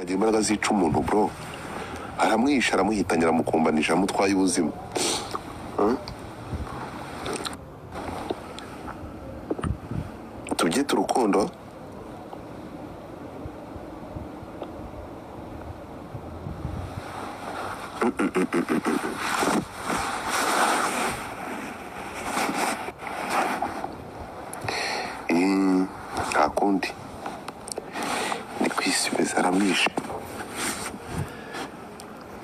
agira imbaraga zica umuntu bro, aramwisha aramuhitanye aramukumbanisha amutwaye ubuzima. Tubyita urukundo. Nta kundi ni kwisubiza aramwisha.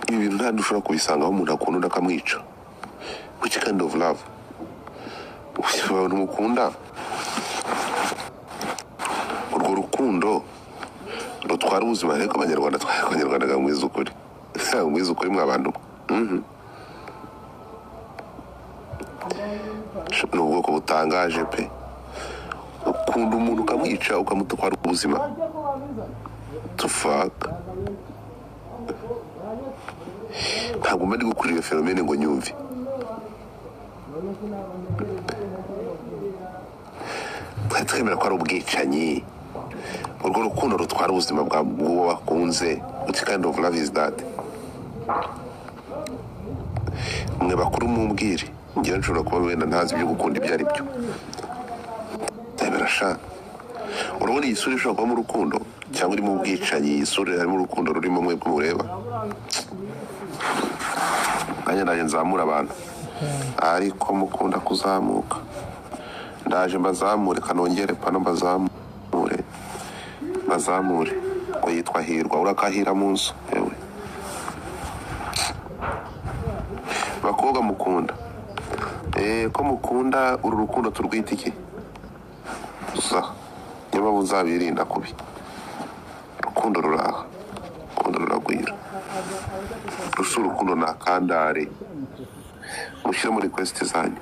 Ibi bintu nta dushobora kubisangaho umuntu akunda undi akamwica. Which kind of love? Abantu mukunda urwo rukundo rutwara ubuzima, ariko abanyarwanda gamwiza ukuri mwiza ukuri mwabantu. Ni ubwoko butangaje pe, ukunda umuntu ukamwica ukamutwara ubuzima. To fuck. Ntabwo mba ndi gukurira iyo fenomene ngo nyumve. Twemera ko ari ubwicanyi. Urwo rukundo rutwara ubuzima bw'uwo wakunze. What kind of love is that? Mwe bakuru mumbwire, ngira nshobora kuba wenda ntazi ibyo gukunda ibyo ari byo. Ndabera sha, urabona iyi sura ishobora kuba mu rukundo cyangwa iri mu bwicanyi? Iyi sura harimo urukundo rurimo mwebwe mureba. Nanjye nzamura abantu, ariko mukunda kuzamuka. Ndaje mbazamure, kanongere pano mbazamure ngo yitwa Hirwa, urakahira mu nzu yewe. Bakobwa mukunda, ko mukunda uru rukundo turwita iki? Niba muzabirinda kubi. Urukundo ruraha, urukundo ruragwira. Rusa urukundo na kandare. Mushyire muri request zanyu.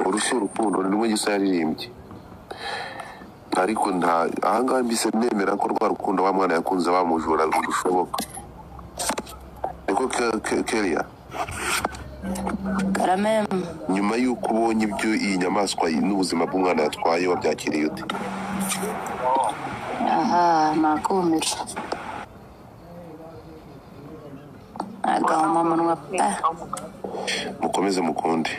Urusa urukundo ni rwo Gisa yaririmbye. Ariko ahangaha mbise nemera ko rwa rukundo wa mwana yakunze wamujura rushoboka. Niko Kelia. Karamem. Nyuma y'uko ubonye ibyo iyi nyamaswa n'ubuzima bw'umwana yatwaye, wabyakiriye ute? Nakumira. Agahuma munwa pe. Mukomeze mukunde.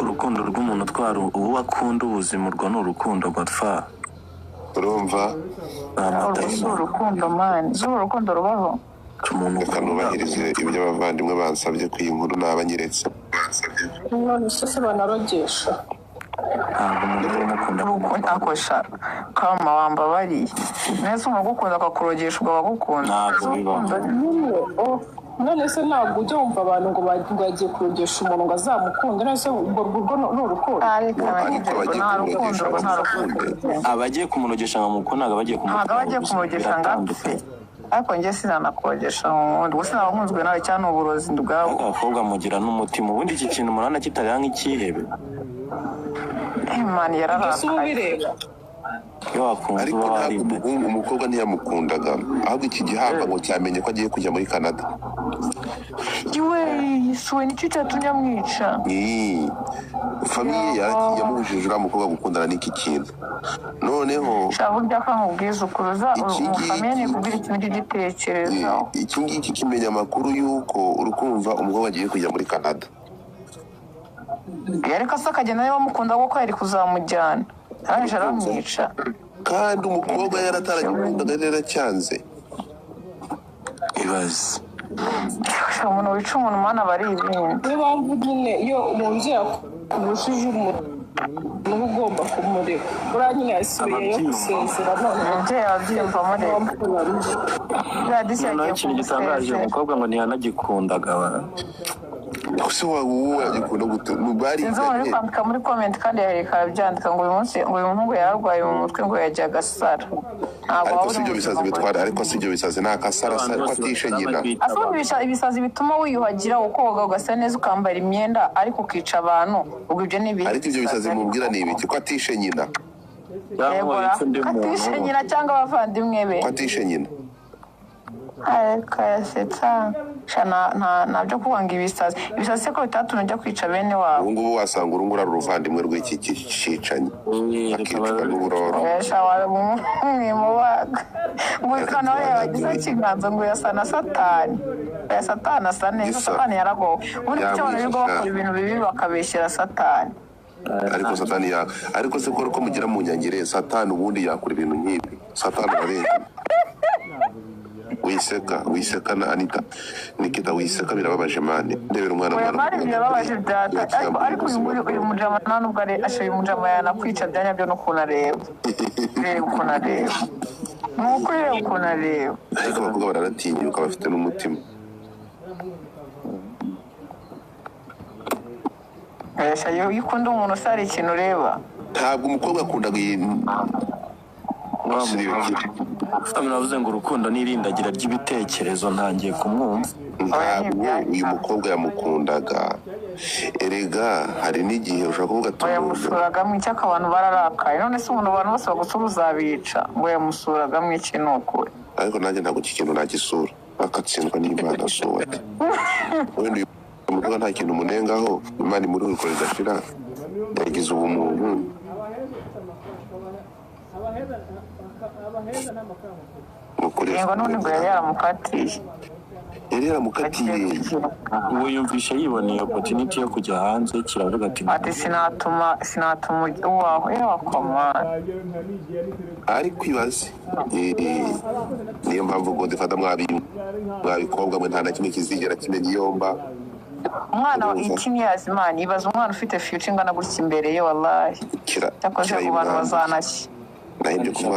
Urukundo rw'umuntu utwara uwo akunda ubuzima, urwo ni urukundo Godfather. Urumva? Urukundo man, urukundo rubaho. Reka nubahirize ibyo abavandimwe bansabye ko iyi nkuru nabanyeretse. None se banarogesha. Ntabwo umuntu umukunda Urukundo akosha kama wambabariye. Nese umugukunda akakurogesha ubagukunda. ntabwo bibaho. None se ntabwo ujya wumva abantu ngo bagiye kurogesha umuntu ngo azamukunde. None se urwo ni urukundo. Nta rukundo. Abagiye kumurogesha ngo mukunda, abagiye kumurogesha ngapfe. Ariko njye sinanakogesha umuntu, gusa nakunzwe nawe cyane uburozi ndubwaho. Abakobwa mugira n'umutima, ubundi iki kintu murana kitaranga ikihebe. Imana yararakaye. Iyo wakunze ariko ntabwo umukobwa ntiyamukundaga, ahubwo iki gihamba ngo cyamenye ko agiye kujya muri Canada. Iwe yisuwe nicyo cyatumye amwica. Famiye yamubujije uriya mukobwa gukundana n'iki kintu. Noneho shaka burya ko nkubwiza ukuruza umufamiye ni kubwira ikintu cy'igitekerezo. Iki ngiki kimenya amakuru y'uko urukumva umukobwa agiye kujya muri Canada. Ariko se akagenda niba amukunda kuko yari kuzamujyana. Arangije aramwica. Kandi umukobwa yarataragikundaga rero cyanze. ibaze. Umuntu wica umuntu mana bari ibindi. Niyo mpamvu nyine iyo umuntu yakurushije umuntu uba ugomba kumureka. Buriya nyine yasubiyeyo gusezera none. Umubyeyi abyiyumva mureka. Noneho ikintu gitangaje, umukobwa ngo ntiyanagikundaga abantu. Ese wowe yagikunda gute? Mubari sinzi umuntu uri kwandika muri comment kandi yareka byandika ngo uyu munsi ngo uyu muhungu yarwaye mu mutwe ngo yajya agasara. Ariko si ibyo bisazi bitwara, ariko si ibyo bisazi nta kasarasa, ariko atishe nyina. Asubisha ibisazi bituma wiyuhagira ukoga ugasa neza ukambara imyenda ariko ukica abantu. Ubwo ibyo ni ibiki? Ariko ibyo bisazi mubwira ni ibiki? Ko atishe nyina. Atishe nyina cyangwa abavandimwe be? Ko atishe nyina. kayasetsa nabyo kuvuga ngo ibisazi ko bitatuma ujya kwica bene wabo. ubu ngubu wasanga urungura uruvandimwe rw'iki gicicanyi akicwa n'uburoro mwimubaga ngo nawe yagize ikiganza ngo yasa na satani asa neza satani yaragowe ubundi icyo abantu birirwa bakora ibintu bibi bakabeshyera satani ariko satani ariko se ko mugira mu nyangire satani ubundi yakora ibintu nk'ibi satani ararenga wiseka na Anita Nikita wiseka birababaje mane ndebera umwana birababaje byata ariko uyu mujama nta nubwo ashoye umujama yanakwica byanya byo n'ukuntu areba nuko rero ukuntu areba ariko abakobwa bararatinyuka bafite n'umutima iyo ukunda umuntu usara ikintu ureba ntabwo umukobwa akundaga iyi navuze ngo urukundo n'irindagira ry'ibitekerezo ntangiye kumwumva. Ntabwo uyu mukobwa yamukundaga erega hari n'igihe ushobora kuvuga ati yamusuragamo iki abantu bararakaye none se umuntu abantu bose bagusura uzabica ngo yamusuragamo iki ni ukuri ariko nanjye ntabwo iki kintu nagisura akatsindwa n'Imana asuwe wenda uyu mukobwa nta kintu umunengaho Imana imuri urukora idashira yagize ubumuntu ngo none ngo yari yaramukatiye ubu yumvisha yiboneye opportunity yo kujya hanze kiravuga ati sinatuma uwaho yakomana ariko ibaze niyo mpamvu ngo dufata mwabikobwa mwe nta na kimwe kizigera kimenya iyomba umwana ikini yazimana ibaze umwana ufite future ingana gutya imbere ye wallahi cyakoze ku bantu bazanashye nahibyo kuba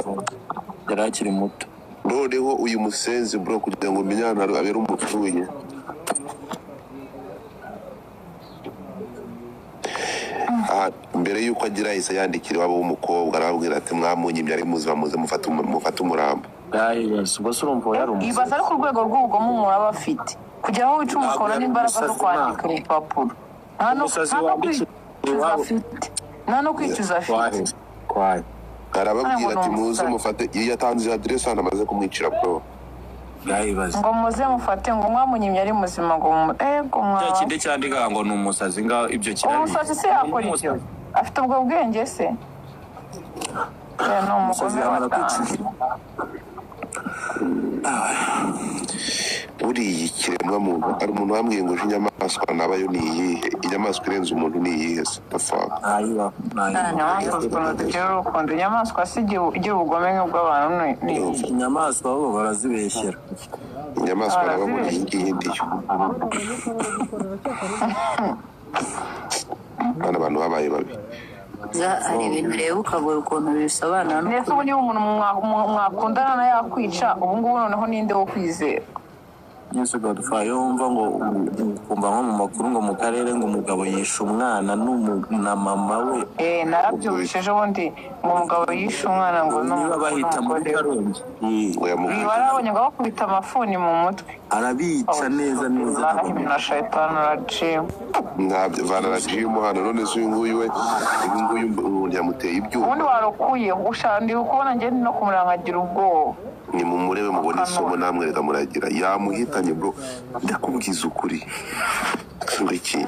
yari akiri muto noneho uyu musenzi bro kugira ngo umenye ahantu abera umupfuye mbere y'uko agira yahise yandikira iwabo w'umukobwa arababwira ati mwamunyimye ari muzima muze mufate umurambo ubwo se urumva yari umusenzi ibaze ari ku rwego rw'ubugome umuntu aba afite kugira ngo wice umukobwa n'imbaraga zo kwandika urupapuro nta no kwicuza afite arababwira ati muze mufate iyo yatanze aderesi hano amaze kumwicira bro ngo muze mufate ngo mwamunyimye ari muzima ngo cya kindi cyandika ngo ni umusazi ngaho ibyo kirari umusazi se yakora ibyo afite ubwo bwenge se ni umugome watanze buriya ikiremwa muntu ari umuntu wambwiye ngo inyamaswa nabayo ni iyihe inyamaswa irenze umuntu ni iyihe se inyamaswa ukuntu tugira urukundo inyamaswa si igira ubugome nk'ubw'abantu ni inyamaswa bo barazibeshyera inyamaswa arababona iyi ngiyi ndiyo hano abantu babaye babi hari ibintu ureba ukabura ukuntu bisobanura ndetse ubu niba umuntu mwakundana na yakwica ubu ngubu noneho ninde wo kwizera nyese Godfrey wumva ngo kumva nko mu makuru ngo mu karere ngo umugabo yishe umwana na mama we narabyumvise ubundi ngo umugabo yishe umwana ngo niba bahita muri Karongi barabonye ngo bakubita amafuni mu mutwe arabica neza na shayitani arajimu ntabyo vanarajimu hano none se uyu nguyu we uyu nguyu yamuteye ibyuma ubundi warukuye ushandiye ukubona ngende no kumurangagira ubwoba ni mumurebe mubone isomo namwe reka muragira yamuhitanye bro ndakubwiza ukuri iki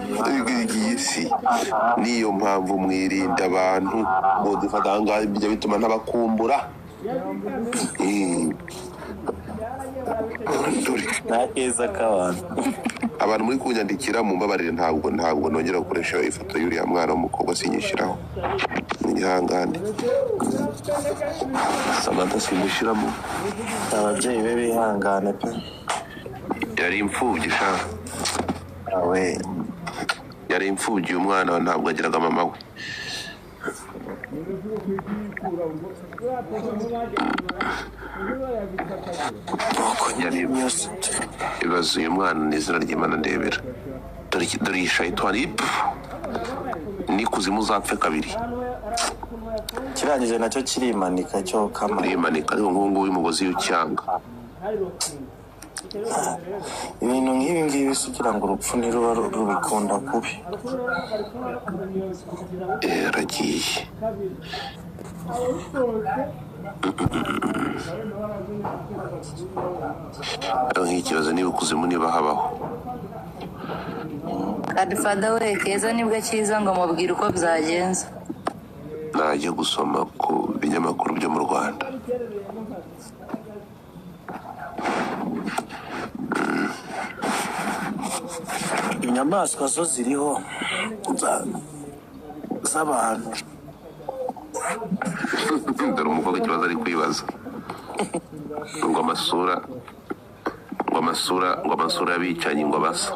si niyo mpamvu mwirinda abantu mudufata ngaho bijya bituma ntabakumbura nakeza k'abantu abantu muri kunyandikira mumbabarire ntabwo nongera gukoresha ifoto y'uriya mwana w'umukobwa sinyishyiraho n'igihangane Samantha simushyiramo ababyeyi be bihangane pe yari imfubyi sha yari imfubyi umwana ntabwo agiraga mama we ibibazo uyu mwana ni izina ry'Imana ndebera dore iyi shayitani n'ikuzimu uzapfe kabiri kirangije nacyo kirimanika cyo kirimanika ariko nk'ubu ngubu umugozi w'icyanga ibintu nk'ibi ngibi kugira ngo urupfu niruba rubikunda kubi yaragiye nk'ikibazo niba ukuzimu niba habaho. Godfather we Keza nibwo cyiza ngo mubwire uko byagenze. Najya gusoma ku binyamakuru byo mu Rwanda. Inyamaswa zo ziriho z'abantu. Dore umukobwa ikibazo ari kwibaza ngo amasura y'abicanyi ngo basa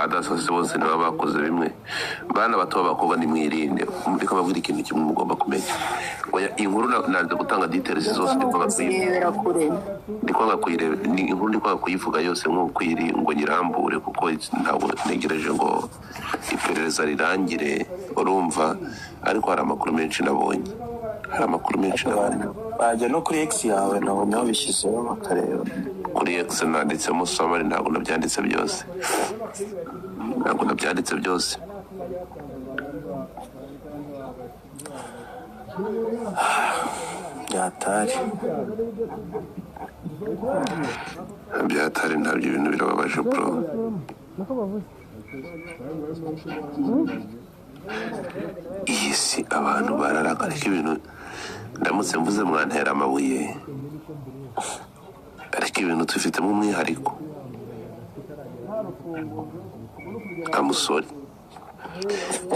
adasase bose niba bakoze bimwe. Bana bato b'abakobwa nimwirinde, reka babwire ikintu kimwe mugomba kumenya. Inkuru nanze gutanga details zose ndikwaga kuyireba, ni inkuru ndikwaga kuyivuga yose nk'ukwiri ngo nyirambure kuko ntabwo ntegereje ngo iperereza rirangire, urumva. Ariko hari amakuru menshi nabonye, bajya no kuri X yawe nabonye babishyizeho bakareba. Kuri X nanditsemo summary, ntabwo nabyanditse byose. Byatari ntabyo, ibintu birababaje bro. Iyi si abantu bararaka, ariko ibintu ndamutse mvuze mwantera amabuye, ariko ibintu tubifitemo umwihariko. Amusori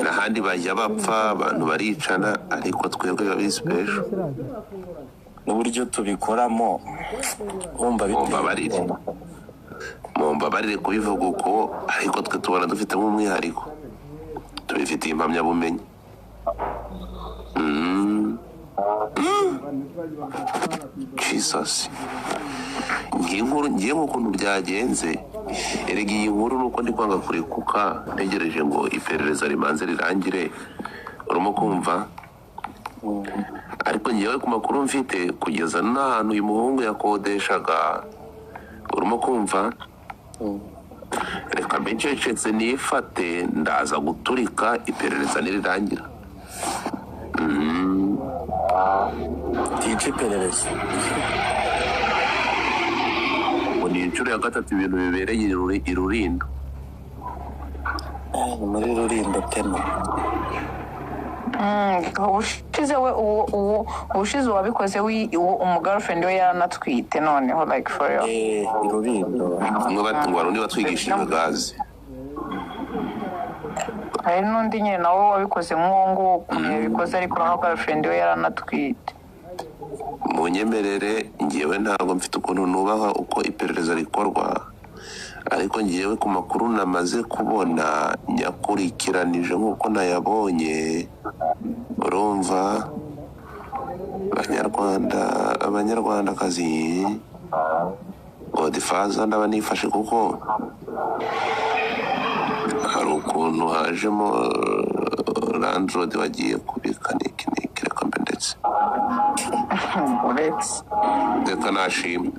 n'ahandi bajya bapfa, abantu baricana, ariko twebwe biba biri special. N'uburyo tubikoramo mumbabarire kubivuga uko, ariko twe tubona dufitemo umwihariko, tubifitiye impamyabumenyi. Jesus, ngiye nk'ukuntu byagenze. Erega iyi nkuru nuko ndi kwanga kurekuka ntegereje ngo iperereza rimanze rirangire, urimo kumva. Ariko ngewe ku makuru mfite kugeza n'ahantu uyu muhungu yakodeshaga, urimo kumva. Reka mbicecetse nifate, ndaza guturika iperereza nirirangira. Tice iperereza ni inshuro ya gatatu ibintu bibereye i Rulindo. muri Rulindo tena. ubushize wabikoze umugirlfriend we yaranatwite noneho like for real. Rulindo umwe batungwara undi batwigishije gazi. hari n'undi nyine nawe wabikoze nk'uwo nguwo ukuntu yabikoze, ariko nawe girlfriend we yaranatwite. Munyemerere, ngewe ntabwo mfite ukuntu nubaha uko iperereza rikorwa, ariko ngewe ku makuru namaze kubona nyakurikiranije nk'uko nayabonye, urumva. Abanyarwandakazi, Godfather ndaba nifashe kuko hari ukuntu hajemo landlord wagiye kubika niki reka mbe ndetse reka nashimwe.